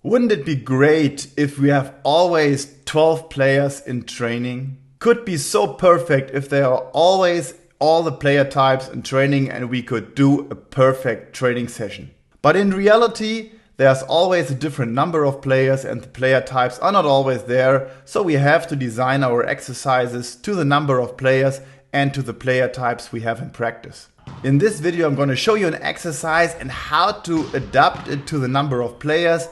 Wouldn't it be great if we have always 12 players in training? Could be so perfect if there are always all the player types in training and we could do a perfect training session. But in reality, there's always a different number of players and the player types are not always there, so we have to design our exercises to the number of players and to the player types we have in practice. In this video, I'm going to show you an exercise and how to adapt it to the number of players,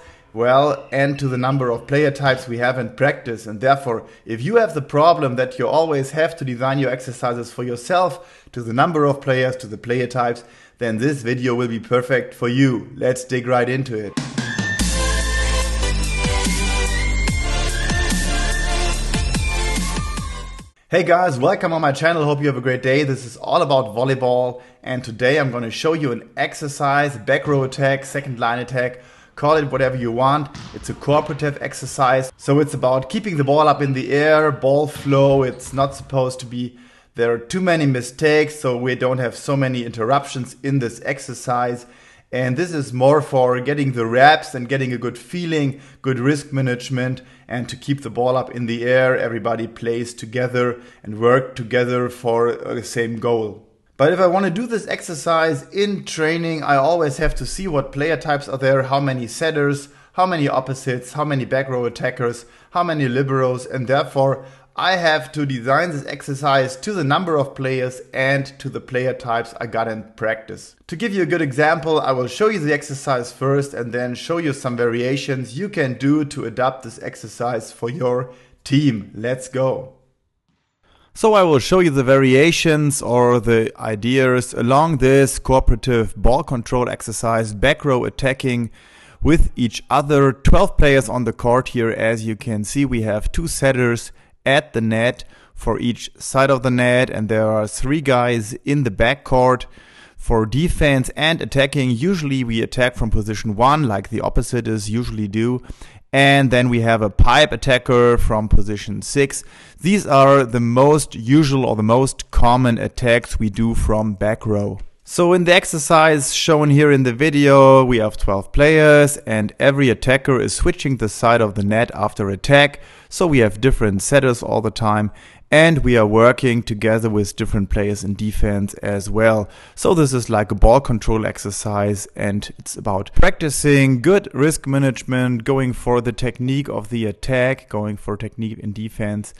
and to the number of player types we have in practice. And therefore, if you have the problem that you always have to design your exercises for yourself to the number of players, to the player types, then this video will be perfect for you. Let's dig right into it. Hey guys, welcome on my channel. Hope you have a great day. This is all about volleyball, and today I'm going to show you an exercise, back row attack, second line attack. Call it whatever you want. It's a cooperative exercise. So it's about keeping the ball up in the air, ball flow. It's not supposed to be there are too many mistakes, so we don't have so many interruptions in this exercise. And this is more for getting the reps and getting a good feeling, good risk management, and to keep the ball up in the air. Everybody plays together and work together for the same goal. But if I want to do this exercise in training, I always have to see what player types are there, how many setters, how many opposites, how many back row attackers, how many liberos, and therefore I have to design this exercise to the number of players and to the player types I got in practice. To give you a good example, I will show you the exercise first and then show you some variations you can do to adapt this exercise for your team. Let's go. So I will show you the variations or the ideas along this cooperative ball control exercise, back row attacking with each other. 12 players on the court here. As you can see, we have 2 setters at the net for each side of the net, and there are 3 guys in the backcourt. For defense and attacking, usually we attack from position 1 like the oppositors usually do. And then we have a pipe attacker from position 6. These are the most usual or the most common attacks we do from back row. So in the exercise shown here in the video, we have 12 players and every attacker is switching the side of the net after attack. So we have different setters all the time. And we are working together with different players in defense as well. So this is like a ball control exercise, and it's about practicing good risk management, going for the technique of the attack, going for technique in defense,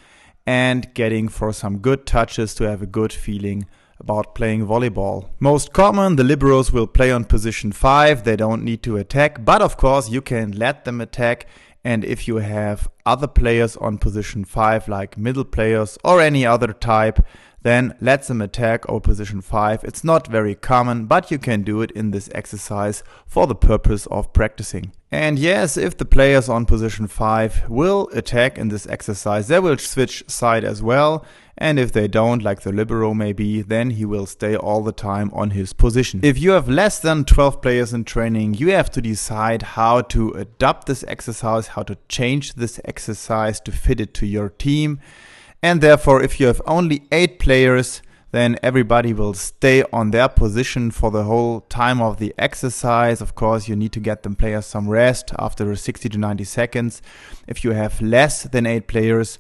and getting for some good touches to have a good feeling about playing volleyball. Most common, the liberos will play on position 5. They don't need to attack, but of course you can let them attack. And if you have other players on position 5, like middle players or any other type, then let them attack over position 5. It's not very common, but you can do it in this exercise for the purpose of practicing. And yes, if the players on position 5 will attack in this exercise, they will switch side as well. And if they don't, like the libero maybe, then he will stay all the time on his position. If you have less than 12 players in training, you have to decide how to adapt this exercise, how to change this exercise to fit it to your team. And therefore, if you have only 8 players, then everybody will stay on their position for the whole time of the exercise. Of course, you need to get them players some rest after 60 to 90 seconds. If you have less than 8 players,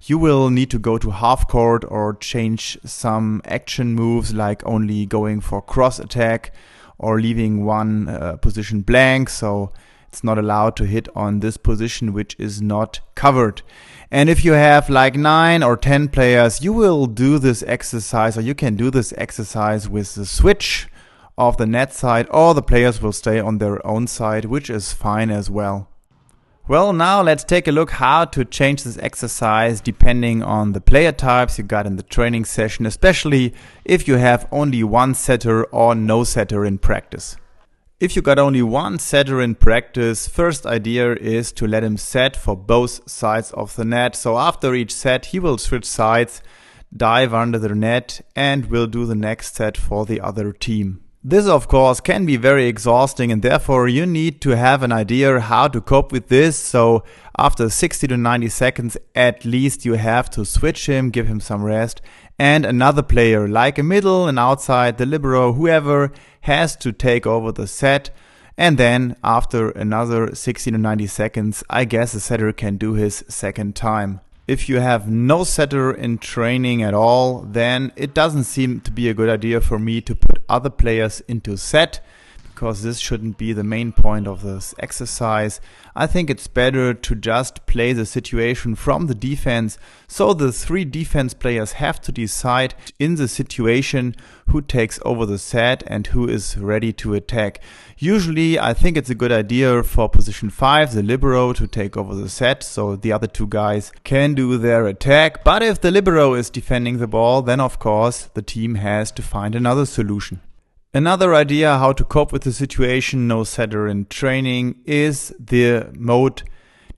you will need to go to half court or change some action moves, like only going for cross attack or leaving one position blank. So it's not allowed to hit on this position which is not covered. And if you have like 9 or 10 players, you will do this exercise, or you can do this exercise with the switch of the net side, or the players will stay on their own side, which is fine as well. Well, now let's take a look how to change this exercise depending on the player types you got in the training session, especially if you have only 1 setter or no setter in practice. If you got only 1 setter in practice, first idea is to let him set for both sides of the net. So after each set, he will switch sides, dive under the net, and will do the next set for the other team. This of course can be very exhausting, and therefore you need to have an idea how to cope with this. So after 60 to 90 seconds at least, you have to switch him, give him some rest, and another player like a middle, an outside, the libero, whoever has to take over the set And then after another 60 to 90 seconds, I guess the setter can do his second time. If you have no setter in training at all, then it doesn't seem to be a good idea for me to put other players into set, because this shouldn't be the main point of this exercise. I think it's better to just play the situation from the defense, so the 3 defense players have to decide in the situation who takes over the set and who is ready to attack. Usually I think it's a good idea for position 5, the libero, to take over the set, so the other 2 guys can do their attack. But if the libero is defending the ball, then of course the team has to find another solution. Another idea how to cope with the situation, no setter in training, is the mode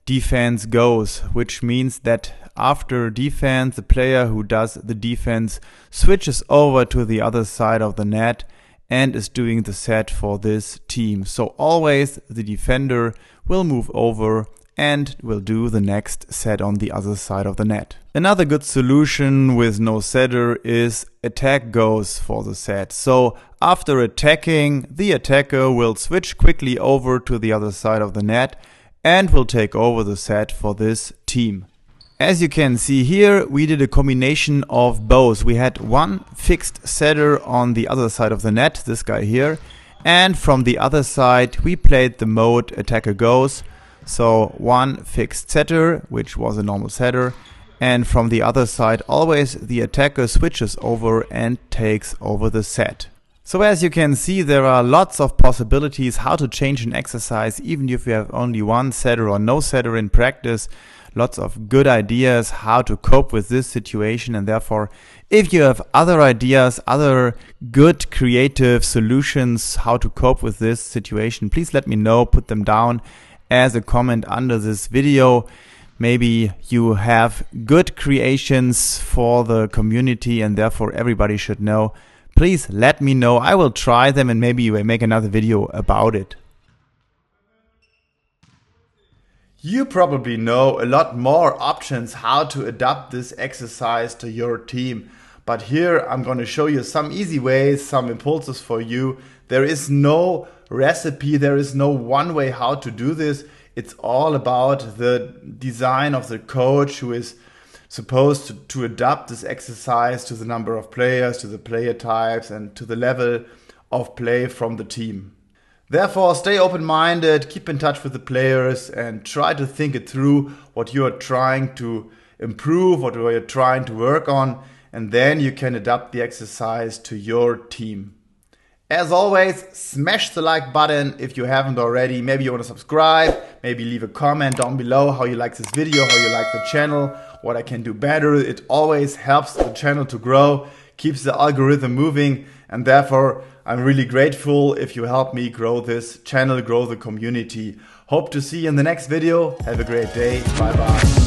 defense goes, which means that after defense, the player who does the defense switches over to the other side of the net and is doing the set for this team. So always the defender will move over and will do the next set on the other side of the net. Another good solution with no setter is attack goes for the set. So after attacking, the attacker will switch quickly over to the other side of the net and will take over the set for this team. As you can see here, we did a combination of both. We had one fixed setter on the other side of the net, this guy here, and from the other side we played the mode attacker goes. So one fixed setter, which was a normal setter, and from the other side always the attacker switches over and takes over the set. So as you can see, there are lots of possibilities how to change an exercise even if you have only one setter or no setter in practice. Lots of good ideas how to cope with this situation, and therefore if you have other ideas, other good creative solutions how to cope with this situation, please let me know, put them down as a comment under this video. Maybe you have good creations for the community and therefore everybody should know. Please let me know. I will try them and maybe we make another video about it. You probably know a lot more options how to adapt this exercise to your team. But here I'm going to show you some easy ways, some impulses for you. There is no recipe, there is no one way how to do this. It's all about the design of the coach who is supposed to adapt this exercise to the number of players, to the player types, and to the level of play from the team. Therefore, stay open-minded, keep in touch with the players and try to think it through what you are trying to improve, what you are trying to work on, and then you can adapt the exercise to your team. As always, smash the like button if you haven't already. Maybe you want to subscribe, maybe leave a comment down below how you like this video, how you like the channel, what I can do better. It always helps the channel to grow, keeps the algorithm moving, and therefore I'm really grateful if you help me grow this channel, grow the community. Hope to see you in the next video. Have a great day. Bye bye.